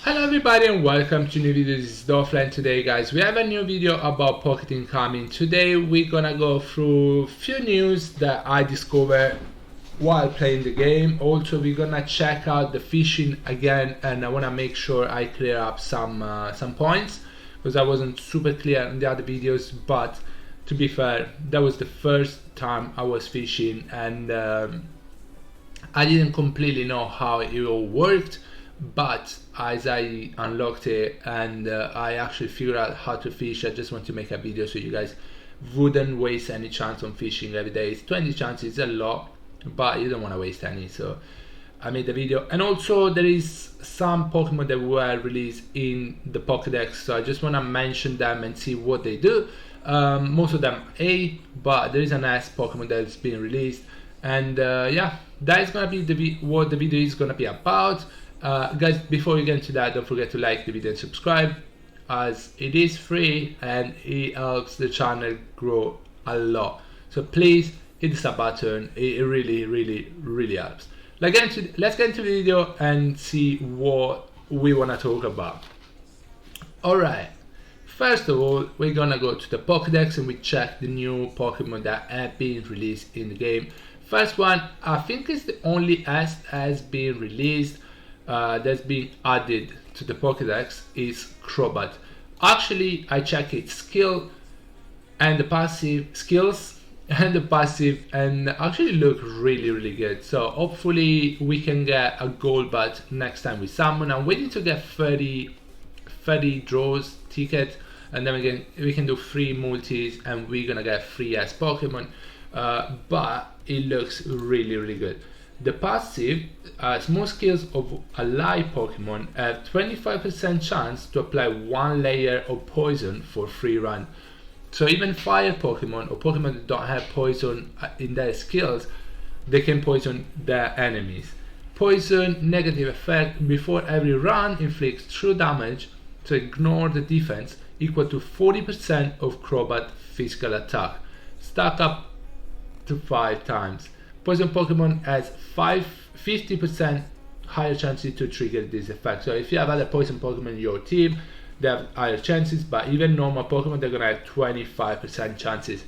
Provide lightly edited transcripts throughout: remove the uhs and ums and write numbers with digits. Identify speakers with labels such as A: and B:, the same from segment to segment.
A: Hello everybody and welcome to new video. This is Offline. Today guys, we have a new video about pocketing coming. Today we're gonna go through few news that I discovered while playing the game. Also we're gonna check out the fishing again, and I wanna make sure I clear up some points because I wasn't super clear in the other videos. But to be fair, that was the first time I was fishing, and I didn't completely know how it all worked. But as I unlocked it and I actually figured out how to fish, I just want to make a video so you guys wouldn't waste any chance on fishing every day. It's 20 chances, is a lot, but you don't want to waste any, so I made the video. And also there is some Pokemon that were released in the Pokedex, so I just want to mention them and see what they do. Most of them A, but there is an S Pokemon that's been released, and yeah, that is gonna be what the video is gonna be about. Guys, before we get into that, don't forget to like the video and subscribe, as it is free and it helps the channel grow a lot. So please hit the sub button, it really helps. Let's get into the video and see what we want to talk about. Alright, first of all, we're gonna go to the Pokedex and we check the new Pokemon that have been released in the game. First one, I think is the only S has been released that's been added to the Pokedex, is Crobat. Actually, I checked its skill and the passive skills and the passive, and actually look really good. So hopefully we can get a gold bat next time we summon. I'm waiting to get 30 draws ticket, and then we can do 3 multis and we're gonna get 3 S Pokemon. But it looks really good. The passive, small skills of a live Pokemon have 25% chance to apply 1 layer of poison for free run. So even fire Pokemon or Pokemon that don't have poison in their skills, they can poison their enemies. Poison negative effect before every run inflicts true damage, so ignore the defense, equal to 40% of Crobat physical attack. Stack up to 5 times. Poison Pokemon has 50% higher chances to trigger this effect. So if you have other poison Pokemon in your team, they have higher chances, but even normal Pokemon, they're gonna have 25% chances.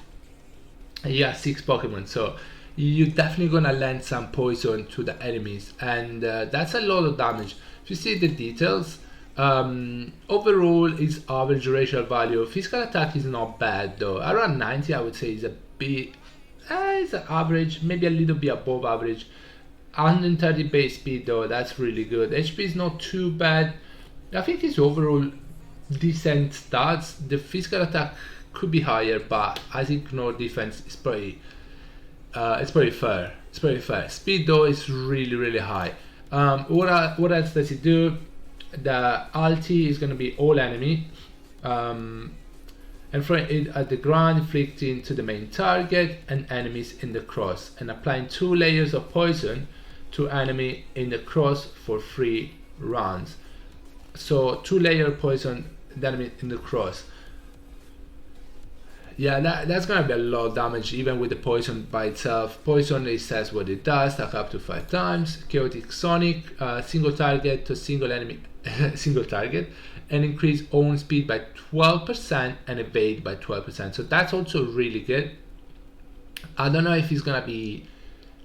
A: And you have 6 Pokemon, so you're definitely gonna land some poison to the enemies, and that's a lot of damage. If you see the details, overall is average racial value. Physical attack is not bad though. Around 90 I would say is a bit, it's average, maybe a little bit above average. 130 base speed though, that's really good. HP is not too bad. I think it's overall decent stats. The physical attack could be higher, but as ignore defense, it's pretty fair. It's pretty fair. Speed though is really high. What else does it do? The ulti is gonna be all enemy. And throw it at the ground, inflicting to the main target and enemies in the cross, and applying 2 layers of poison to enemy in the cross for 3 rounds. So 2 layer poison the enemy in the cross. Yeah, that's gonna be a lot of damage even with the poison by itself. Poison, it says what it does, stack up to 5 times. Chaotic Sonic, single target to single enemy, single target, and increase own speed by 12% and evade by 12%. So that's also really good. I don't know if it's gonna be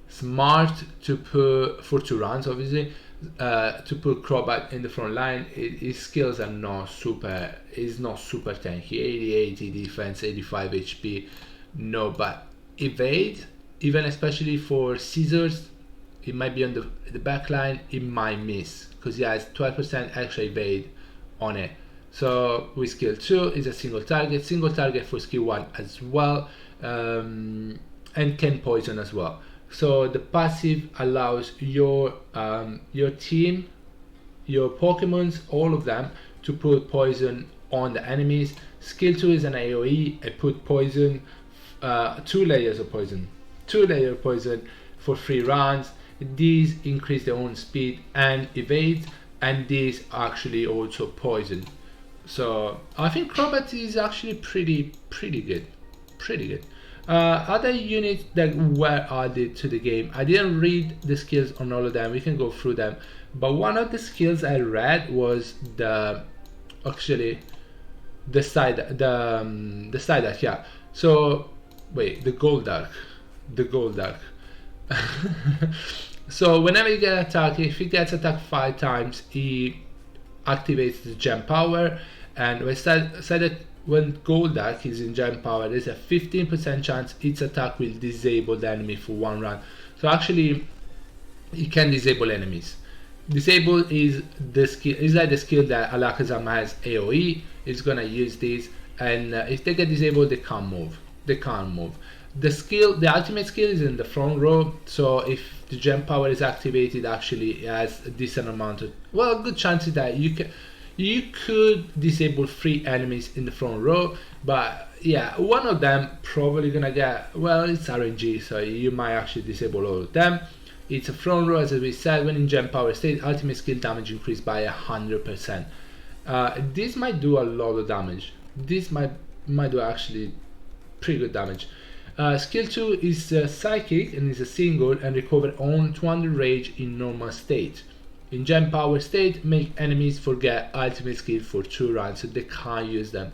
A: smart to put, for 2 rounds obviously, to put Crobat in the front line. His skills are not super, is not super tanky. 80 defense, 85 HP, no, but evade, even especially for scissors, it might be on the back line, it might miss because he has 12% extra evade on it. So with skill 2 is a single target for skill 1 as well, and can poison as well. So the passive allows your team, your Pokemons, all of them, to put poison on the enemies. Skill 2 is an AoE, it put poison, 2 layers of poison, 2 layer poison for 3 rounds. These increase their own speed and evade, and these actually also poison. So I think Crobat is actually pretty good. Other units that were added to the game, I didn't read the skills on all of them, we can go through them, but one of the skills I read was the side arc, yeah. So wait, the gold arc. So whenever you get attacked, if he gets attacked 5 times, he activates the gem power, and when gold arc is in gem power, there's a 15% chance its attack will disable the enemy for 1 round. So actually it can disable enemies. Disable is the skill, is like the skill that Alakazam has AoE. It's gonna use this, and if they get disabled, they can't move. The ultimate skill is in the front row, so if the gem power is activated, actually it has a decent amount of, well, good chances that you could disable 3 enemies in the front row, but yeah, one of them probably gonna get, well, it's RNG, so you might actually disable all of them. It's a front row, as we said, when in gem power state, ultimate skill damage increased by 100%. This might do a lot of damage. This might do actually pretty good damage. Skill 2 is psychic and is a single and recover on 200 rage in normal state. In gem power state, make enemies forget ultimate skill for 2 rounds, so they can't use them.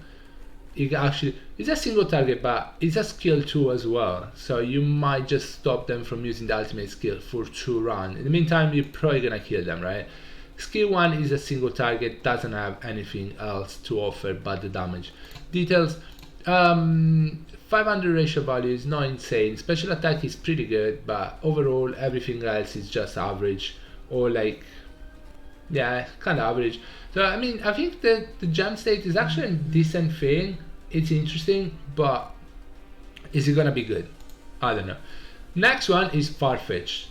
A: It's a single target, but it's a skill 2 as well, so you might just stop them from using the ultimate skill for 2 rounds. In the meantime, you're probably gonna kill them, right? Skill 1 is a single target, doesn't have anything else to offer but the damage. Details, 500 ratio value is not insane. Special attack is pretty good, but overall everything else is just average, or like, yeah, kind of average. So I mean, I think that the gem state is actually a decent thing. It's interesting, but is it gonna be good? I don't know. Next one is Farfetch.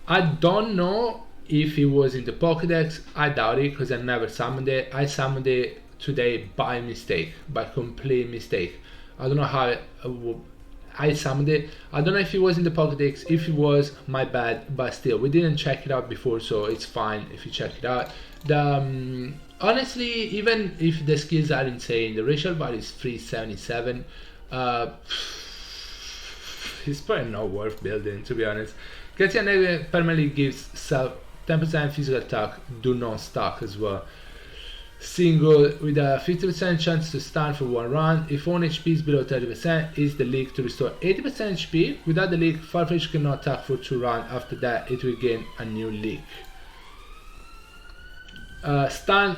A: I don't know if it was in the Pokedex. I doubt it, because I never summoned it. I summoned it today by mistake, by complete mistake. I don't know how I summoned it. I don't know if it was in the Pokedex. If it was, my bad, but still, we didn't check it out before, so it's fine if you check it out. Honestly, even if the skills are insane, the racial value is 377. It's probably not worth building, to be honest. Getting permanently gives self 10% physical attack, do not stack as well. Single with a 50% chance to stun for 1 round. If own HP is below 30%, is the leak to restore 80% HP. Without the leak, Farfetch cannot attack for 2 rounds. After that, it will gain a new leak. Stun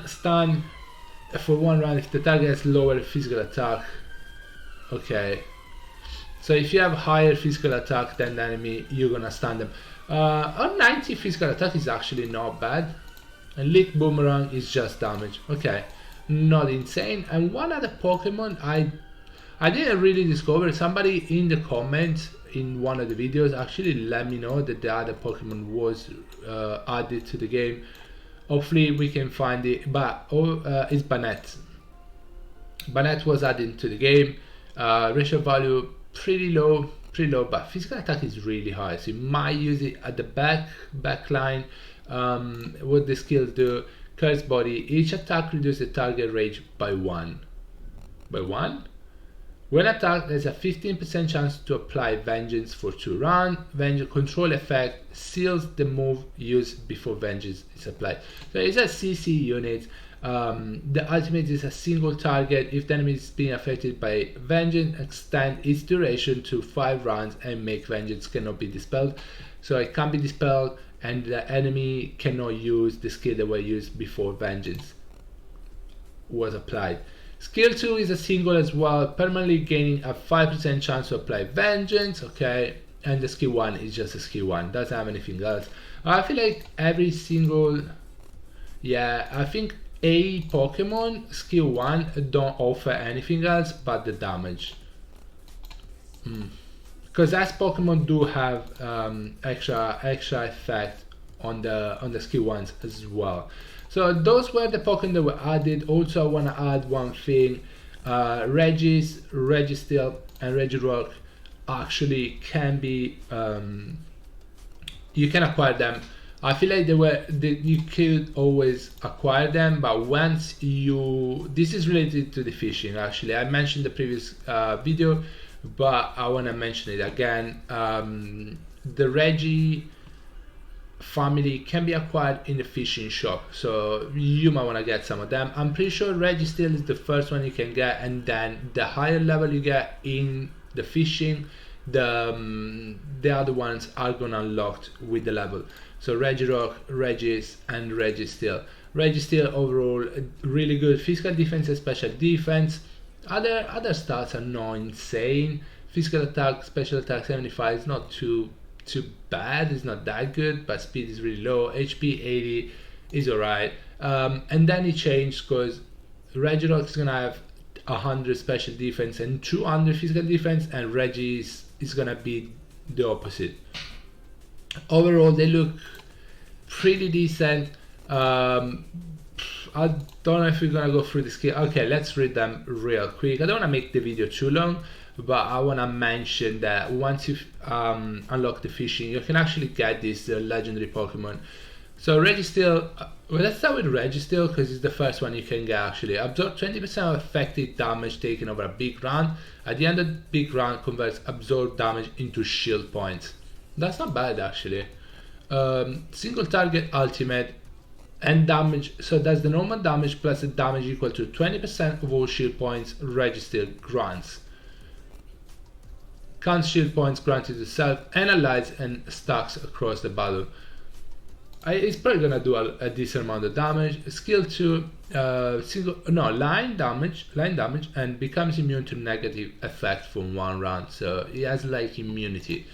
A: for 1 round if the target has lower physical attack. Okay. So if you have higher physical attack than the enemy, you're gonna stun them. On 90 physical attack is actually not bad. And Leak Boomerang is just damage. Okay, not insane. And one other Pokemon I didn't really discover. Somebody in the comments in one of the videos actually let me know that the other Pokemon was added to the game. Hopefully we can find it. But it's Banette. Banette was added to the game. Ratio value pretty low, but physical attack is really high. So you might use it at the back line. What the skills do: Curse Body. Each attack reduces the target range by 1. By 1? When attacked, there's a 15% chance to apply Vengeance for 2 rounds. Vengeance control effect seals the move used before Vengeance is applied. So it's a CC unit. The ultimate is a single target. If the enemy is being affected by Vengeance, extend its duration to 5 rounds and make Vengeance cannot be dispelled. So it can't be dispelled, and the enemy cannot use the skill that was used before Vengeance was applied. Skill 2 is a single as well, permanently gaining a 5% chance to apply Vengeance, okay, and the skill 1 is just a skill 1, doesn't have anything else. I feel like every single, yeah, I think a Pokemon skill 1 don't offer anything else but the damage. Because as Pokemon do have extra effect on the skill 1s as well. So those were the Pokemon that were added. Also, I want to add one thing: Registeel, and Regirock actually can be you can acquire them. I feel like you could always acquire them, but once this is related to the fishing. Actually, I mentioned the previous video. but I want to mention it again. The Regi family can be acquired in the fishing shop, so you might want to get some of them. I'm pretty sure Registeel is the first one you can get, and then the higher level you get in the fishing, the other ones are gonna unlocked with the level. So Regirock, Regis, and Registeel. Registeel overall really good physical defense and special defense. Other stats are not insane. Physical attack, special attack 75 is not too bad, it's not that good, but speed is really low. HP 80 is alright. And then it changed because Regirock is gonna have 100 special defense and 200 physical defense, and Regis is gonna be the opposite. Overall, they look pretty decent. I don't know if we're gonna go through the skill. Okay, let's read them real quick. I don't want to make the video too long, but I want to mention that once you unlock the fishing, you can actually get this legendary Pokemon. So Registeel, well, let's start with Registeel because it's the first one you can get actually. Absorb 20% of effective damage taken over a big round. At the end of the big round, converts absorbed damage into shield points. That's not bad actually. Single target ultimate and damage, so that's the normal damage plus the damage equal to 20% of all shield points Registeel grants. Counts shield points granted to self and allies and stacks across the battle. It's probably gonna do a decent amount of damage. Skill 2, line damage, and becomes immune to negative effect from one round. So it has like immunity.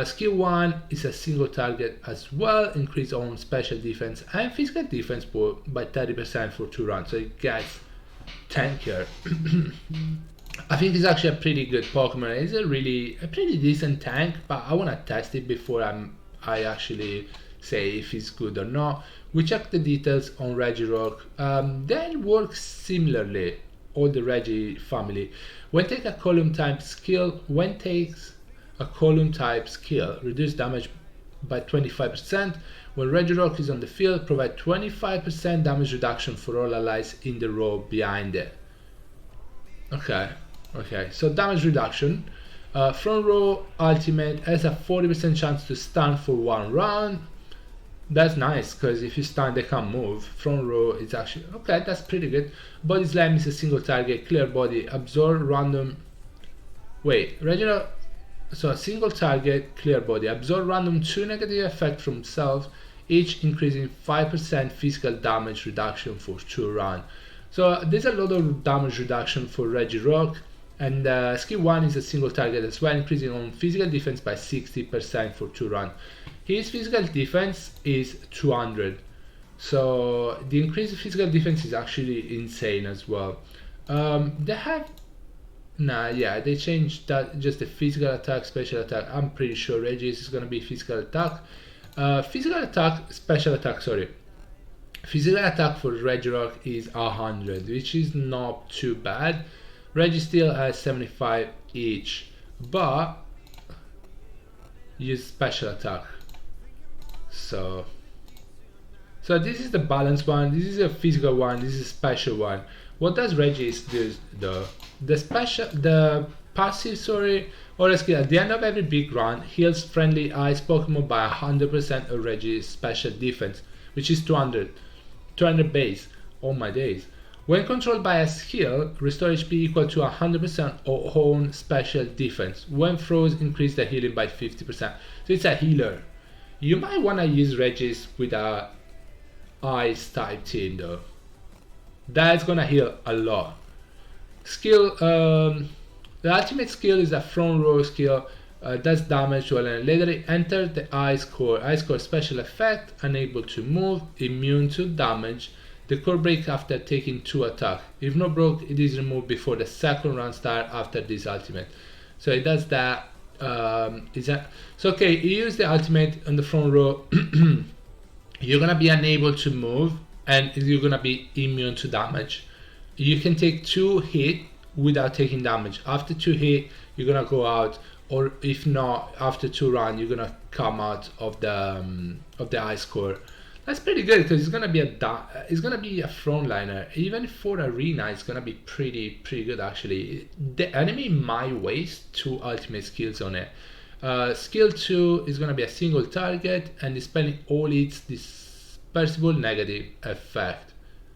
A: Skill 1 is a single target as well, increase on special defense and physical defense by 30% for 2 rounds, so it gets tankier. I think it's actually a pretty good Pokemon. It's a pretty decent tank, but I want to test it before I actually say if it's good or not. We check the details on Regirock. They work similarly, all the Regi family. When take a column type skill, reduce damage by 25%. When Regirock is on the field, provide 25% damage reduction for all allies in the row behind it. Okay, so damage reduction. Front row ultimate has a 40% chance to stun for 1 round. That's nice, because if you stun they can't move. Front row is actually, okay, that's pretty good. Body slam is a single target, clear body, absorb random, Regirock. So a single target, clear body, absorb random 2 negative effect from self, each increasing 5% physical damage reduction for 2 rounds. So there's a lot of damage reduction for Regirock, and skill 1 is a single target as well, increasing on physical defense by 60% for 2 rounds. His physical defense is 200, so the increase in physical defense is actually insane as well. They changed that, just the physical attack, special attack. I'm pretty sure Regis is gonna be physical attack. Physical attack for Regirock is 100, which is not too bad. Registeel has 75 each, but use special attack. So this is the balanced one, this is a physical one, this is a special one. What does Regis do though? The passive or skill at the end of every big round heals friendly ice Pokemon by 100% of Regis special defense, which is 200 base. Oh my days. When controlled by a skill, restore HP equal to 100% of own special defense. When froze, increase the healing by 50%. So it's a healer. You might want to use Regis with a ice type team though. That's gonna heal a lot. Skill, the ultimate skill is a front row skill, does damage to an later enter the ice core special effect, unable to move, immune to damage. The core breaks after taking 2 attacks. If not broke, it is removed before the second round start after this ultimate. So it does that. So okay, you use the ultimate on the front row. You're gonna be unable to move, and you're gonna be immune to damage. You can take 2 hits without taking damage. After 2 hits, you're gonna go out, or if not, after 2 rounds, you're gonna come out of the ice core. That's pretty good because it's gonna be a frontliner. Even for arena, it's gonna be pretty good actually. The enemy might waste 2 ultimate skills on it. Skill 2 is gonna be a single target and dispelling all its dispersible negative effect.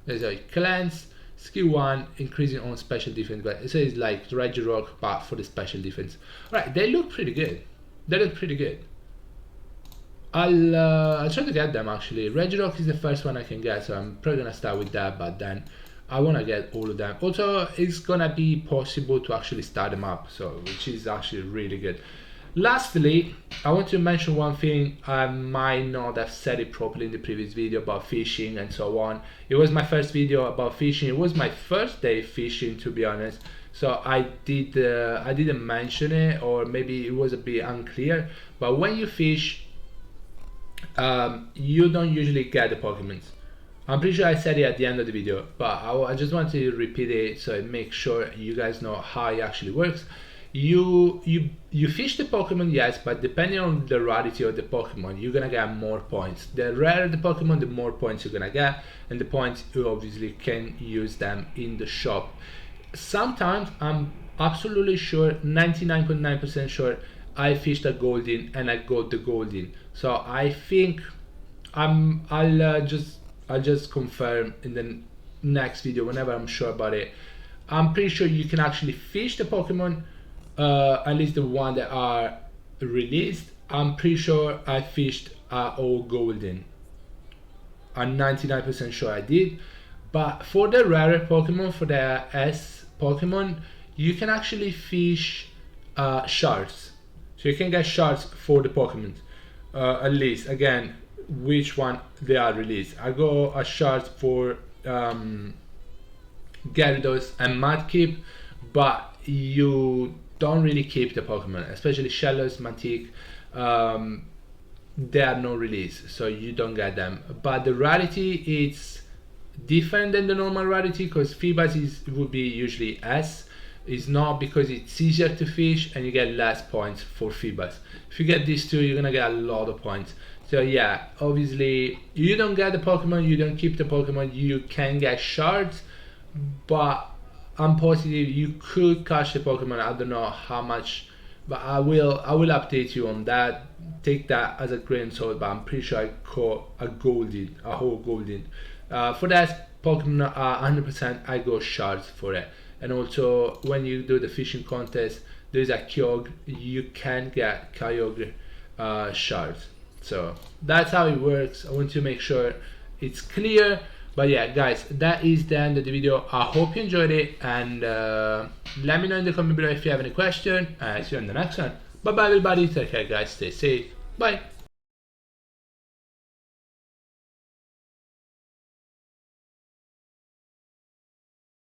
A: There's a cleanse. Skill 1 increasing on special defense, but it says like Regirock but for the special defense. Alright, they look pretty good. I'll try to get them actually. Regirock is the first one I can get, so I'm probably gonna start with that, but then I wanna get all of them. Also, it's gonna be possible to actually start them up, so which is actually really good. Lastly, I want to mention one thing. I might not have said it properly in the previous video about fishing and so on. It was my first video about fishing. It was my first day fishing, to be honest. So I didn't mention it, or maybe it was a bit unclear. But when you fish, you don't usually get the Pokemons. I'm pretty sure I said it at the end of the video, but I just want to repeat it so it makes sure you guys know how it actually works. You fish the Pokemon, yes, but depending on the rarity of the Pokemon, you're gonna get more points. The rarer the Pokemon, the more points you're gonna get, and the points you obviously can use them in the shop. Sometimes I'm absolutely sure, 99.9% sure, I fished a Golden and I got the Golden. So I think I'll just confirm in the next video whenever I'm sure about it. I'm pretty sure you can actually fish the Pokemon. At least the one that are released. I'm pretty sure I fished all Golden. I'm 99% sure I did. But for the rarer Pokemon, for the S Pokemon, you can actually fish shards. So you can get shards for the Pokemon. At least, again, which one they are released. I got a shard for Gyarados and Mudkip, but you don't really keep the Pokemon, especially Shellos, Matic. They are no release, so you don't get them. But the rarity is different than the normal rarity, because Feebas would be usually S. It's not, because it's easier to fish and you get less points for Feebas. If you get these two, you're gonna get a lot of points. So yeah, obviously you don't get the Pokemon, you don't keep the Pokemon, you can get shards, but I'm positive you could catch the Pokemon. I don't know how much, but I will update you on that. Take that as a grain of salt, but I'm pretty sure I caught a whole Golden. For that Pokemon, 100% I go shards for it. And also when you do the fishing contest, there's a Kyogre, you can get Kyogre shards. So that's how it works. I want to make sure it's clear. But yeah, guys, that is the end of the video. I hope you enjoyed it, and let me know in the comment below if you have any question. See you in the next one. Bye bye everybody, take care guys, stay safe, bye.